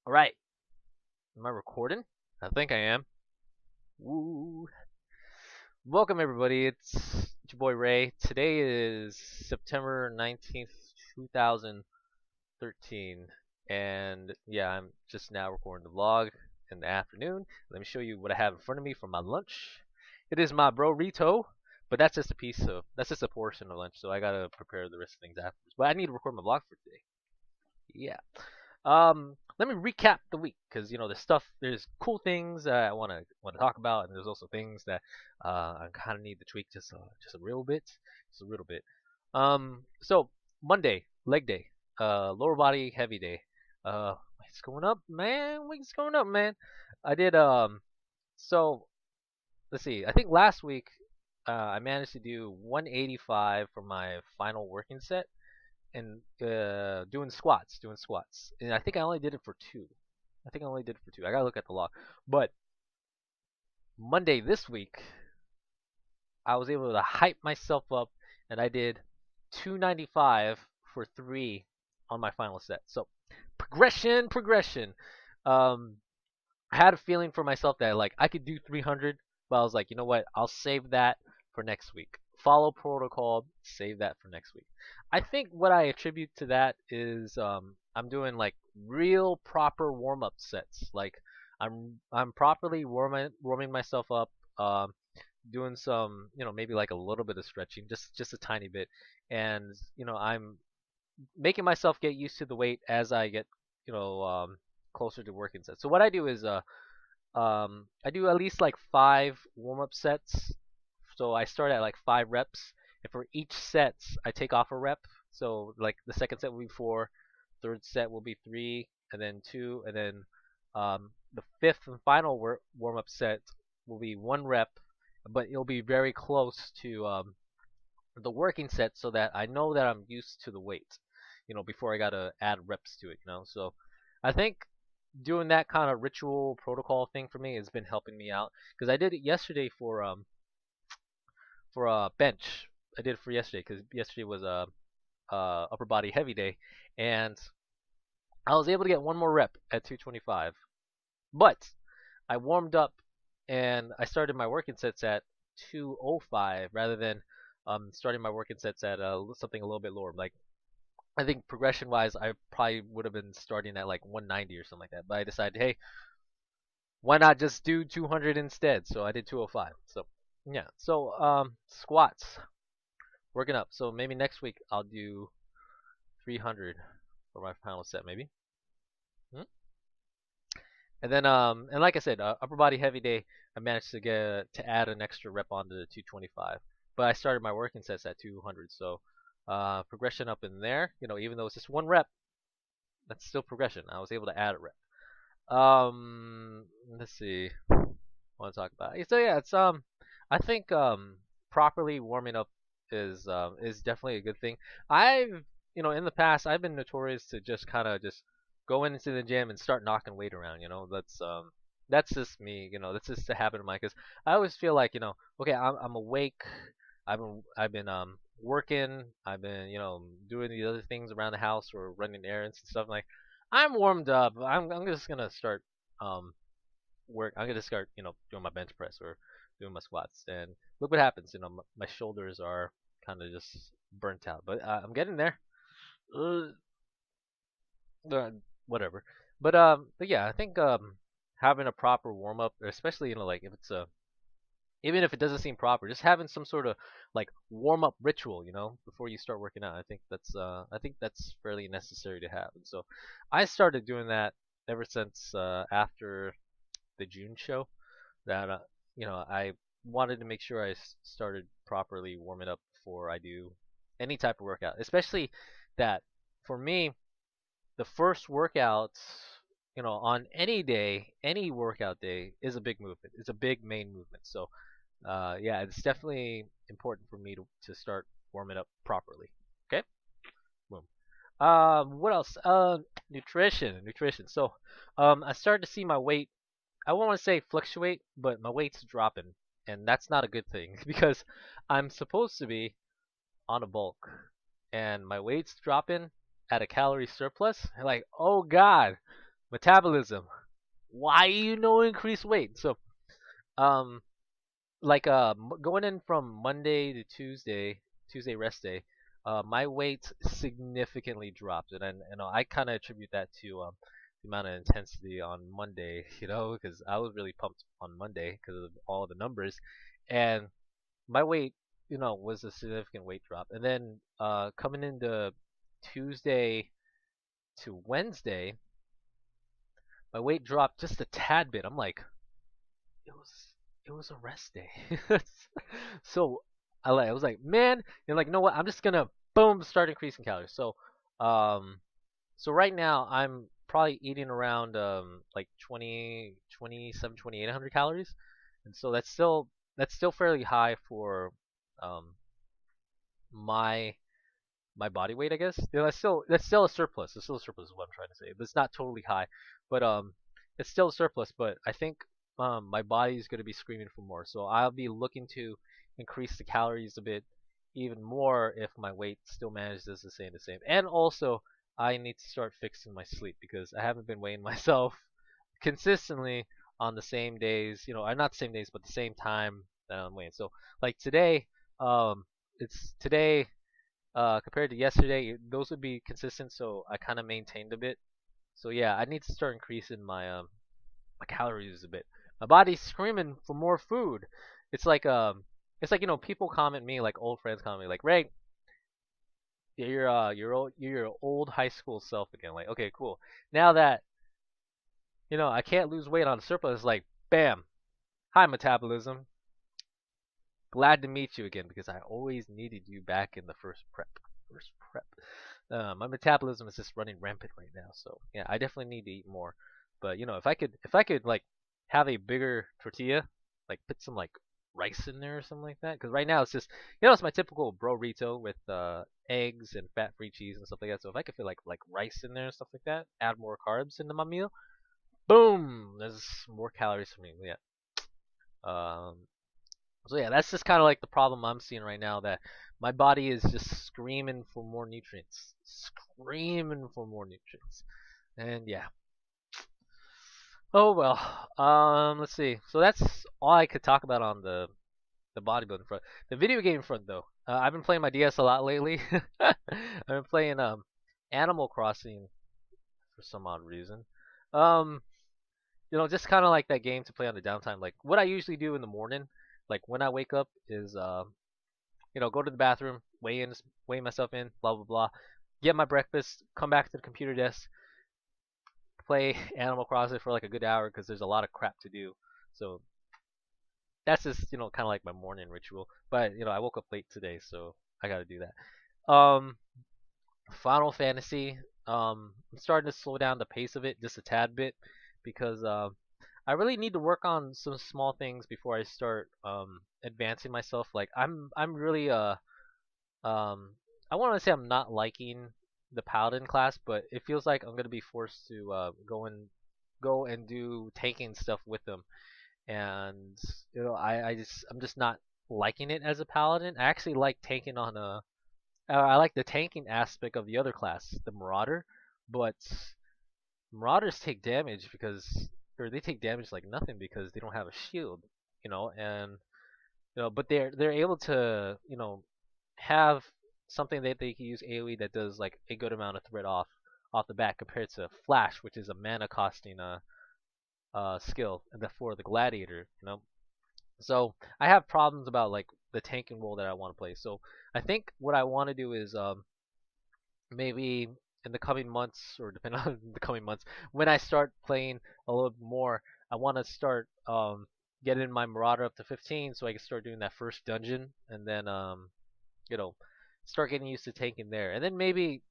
All right. Am I recording? I think I am. Woo. Welcome, everybody. It's your boy Ray. Today is September 19th, 2013. And yeah, I'm just now recording the vlog in the afternoon. Let me show you what I have in front of me for my lunch. It is my burrito, but that's just a portion of lunch, so I gotta prepare the rest of things afterwards. But I need to record my vlog for today. Yeah. Let me recap the week because there's cool things I want to talk about, and there's also things that I kind of need to tweak just a little bit, just a little bit. So Monday, leg day, lower body heavy day. Weight's going up, man. Weight's going up, man. I did so let's see. I think last week I managed to do 185 for my final working set and doing squats. And I think I only did it for two. I think I only did it for two. I gotta look at the log. But Monday this week, I was able to hype myself up, and I did 295 for three on my final set. So progression, progression. Um, I had a feeling for myself that like I could do 300, but I was like, you know what? I'll save that for next week. Follow protocol, save that for next week. I think what I attribute to that is I'm doing like real proper warm up sets. Like I'm properly warming myself up. Doing some maybe like a little bit of stretching, just a tiny bit, and I'm making myself get used to the weight as I get closer to working sets. So what I do is I do at least like five warm up sets. So I start at like 5 reps, and for each set, I take off a rep. So like the second set will be 4, third set will be 3, and then 2, and then the fifth and final warm up set will be 1 rep, but it'll be very close to the working set, so that I know that I'm used to the weight, before I gotta add reps to it. So I think doing that kind of ritual protocol thing for me has been helping me out because I did it yesterday for bench. I did it for yesterday because yesterday was a upper body heavy day, and I was able to get one more rep at 225. But I warmed up and I started my working sets at 205 rather than starting my working sets at something a little bit lower. Like I think progression wise, I probably would have been starting at like 190 or something like that. But I decided, hey, why not just do 200 instead? So I did 205. So yeah. So squats, working up. So maybe next week I'll do 300 for my final set, maybe. Hmm? And then and like I said, upper body heavy day, I managed to add an extra rep onto the 225. But I started my working sets at 200, so progression up in there. Even though it's just 1 rep, that's still progression. I was able to add a rep. Let's see. I want to talk about. So yeah, it's I think properly warming up is definitely a good thing. I've in the past I've been notorious to just kind of just go into the gym and start knocking weight around. That's just me. That's just a habit of mine because I always feel like okay, I'm awake. I've been working. I've been doing the other things around the house or running errands and stuff like. I'm warmed up. I'm just gonna start um I'm gonna start, doing my bench press or doing my squats, and look what happens. My shoulders are kind of just burnt out, but I'm getting there. Uh, uh, Whatever. But yeah, I think having a proper warm up, especially like if it's a even if it doesn't seem proper, just having some sort of like warm up ritual, before you start working out. I think that's fairly necessary to have. And so I started doing that ever since after the June show that I wanted to make sure I started properly warming up before I do any type of workout. Especially that for me, the first workout, on any day, any workout day is a big movement. It's a big main movement. So yeah, it's definitely important for me to start warming up properly. Okay, boom. What else? Nutrition. So, I started to see my weight. I won't want to say fluctuate, but my weight's dropping, and that's not a good thing because I'm supposed to be on a bulk, and my weight's dropping at a calorie surplus. Like, oh God, Metabolism. Why you know increase weight? So um like going in from Monday to Tuesday rest day, my weight significantly dropped, and I kind of attribute that to the amount of intensity on Monday, because I was really pumped on Monday because of all the numbers, and my weight, was a significant weight drop, and then coming into Tuesday to Wednesday, my weight dropped just a tad bit. I'm like, it was it was a rest day. So I was like, man, like, you know what? I'm just gonna boom start increasing calories. Um so right now I'm probably eating around like 2800 calories. And so that's still fairly high for um my my body weight, I guess. That's still a surplus. It's still a surplus is what I'm trying to say. But it's not totally high. But it's still a surplus, but I think my body is gonna be screaming for more. So I'll be looking to increase the calories a bit even more if my weight still manages to stay the same. And also I need to start fixing my sleep because I haven't been weighing myself consistently on the same days, not the same days, but the same time that I'm weighing. So like today, it's today compared to yesterday, those would be consistent. So I kind of maintained a bit. So yeah, I need to start increasing my calories a bit. My body's screaming for more food. It's like people comment me, like old friends comment me like, Ray, you're your old high school self again. Like, okay, cool. Now that I can't lose weight on surplus, like bam, hi metabolism. Glad to meet you again because I always needed you back in the first prep. First prep. My metabolism is just running rampant right now, so yeah, I definitely need to eat more. But if I could like have a bigger tortilla, like put some like rice in there or something like that, because right now it's just it's my typical burrito with eggs and fat-free cheese and stuff like that. So if I could fit like rice in there and stuff like that, add more carbs into my meal, boom, there's more calories for me. Yeah. Um, so yeah, that's just kind of like the problem I'm seeing right now, that my body is just screaming for more nutrients, screaming for more nutrients, and yeah. Oh well. Let's see. So that's all I could talk about on the bodybuilding front. The video game front, though, I've been playing my DS a lot lately. I've been playing Animal Crossing for some odd reason. Um, just kind of like that game to play on the downtime. Like what I usually do in the morning, like when I wake up, is go to the bathroom, weigh myself in, blah blah blah, get my breakfast, come back to the computer desk, play Animal Crossing for like a good hour because there's a lot of crap to do. So that's just kind of like my morning ritual. But I woke up late today, so I got to do that. Final Fantasy. I'm starting to slow down the pace of it just a tad bit because I really need to work on some small things before I start advancing myself. Like I'm really um I want to say I'm not liking the paladin class, but it feels like I'm gonna be forced to go and do tanking stuff with them, and I'm just not liking it as a paladin. I actually like tanking on a I like the tanking aspect of the other class, the marauder, but marauders take damage or they take damage like nothing because they don't have a shield, and but they're able to have something that they can use AoE that does like a good amount of threat off the bat compared to Flash, which is a mana costing skill for the gladiator. So I have problems about like the tanking role that I want to play. So I think what I want to do is maybe in the coming months, or depending on the coming months, when I start playing a little bit more, I want to start getting my Marauder up to 15 so I can start doing that first dungeon, and then you know start getting used to tanking there, and then maybe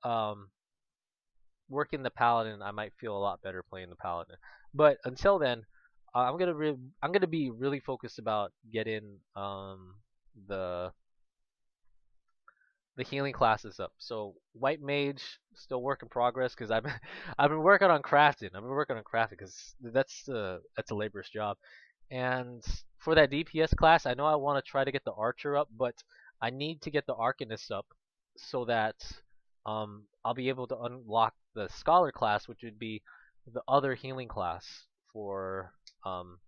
um, working the Paladin, I might feel a lot better playing the Paladin. But until then, I'm gonna be really focused about getting the the healing classes up. So white mage still work in progress because I've been I've been working on crafting. I've been working on crafting because that's a laborious job. And for that DPS class, I know I want to try to get the archer up, but I need to get the arcanist up so that I'll be able to unlock the scholar class, which would be the other healing class for um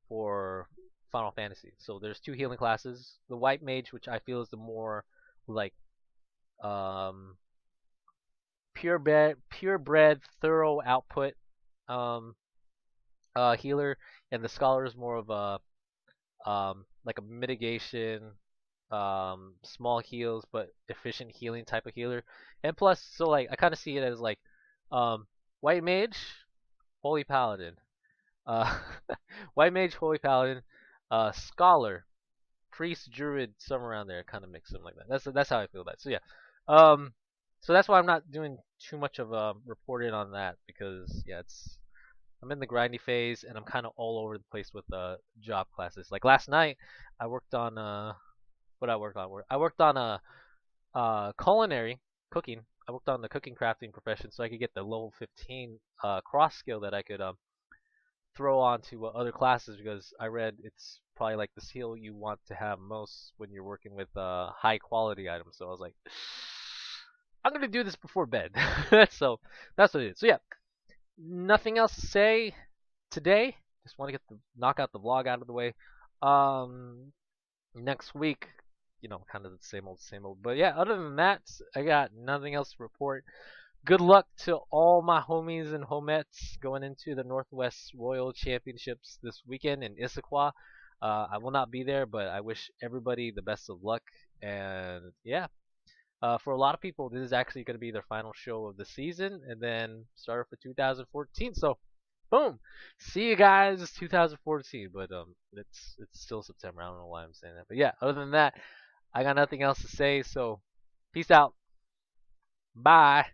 for Final Fantasy. So there's two healing classes. The white mage, which I feel is the more like um purebred, thorough output um healer, and the scholar is more of a like a mitigation, small heals but efficient healing type of healer. And plus, so like I kind of see it as like um white mage, holy paladin, uh white mage, holy paladin, scholar, priest, druid, somewhere around there, kind of mix them like that. That's how I feel about it. So yeah, um, so that's why I'm not doing too much of reporting on that because yeah, it's I'm in the grindy phase and I'm kind of all over the place with job classes. Like last night, I worked on what I worked on. I worked on culinary cooking. I worked on the cooking crafting profession so I could get the level 15 cross skill that I could throw on to other classes because I read it's probably like the skill you want to have most when you're working with high quality items. So I was like, I'm gonna do this before bed. So that's what it is. So yeah, nothing else to say today. Just want to knock out the vlog out of the way. Um, Next week, kind of the same old. But yeah, other than that, I got nothing else to report. Good luck to all my homies and homettes going into the Northwest Royal Championships this weekend in Issaquah. I will not be there, but I wish everybody the best of luck. And yeah, for a lot of people, this is actually going to be their final show of the season, and then start for 2014. So, boom, see you guys 2014. But it's still September. I don't know why I'm saying that, but yeah. Other than that, I got nothing else to say. So, peace out. Bye.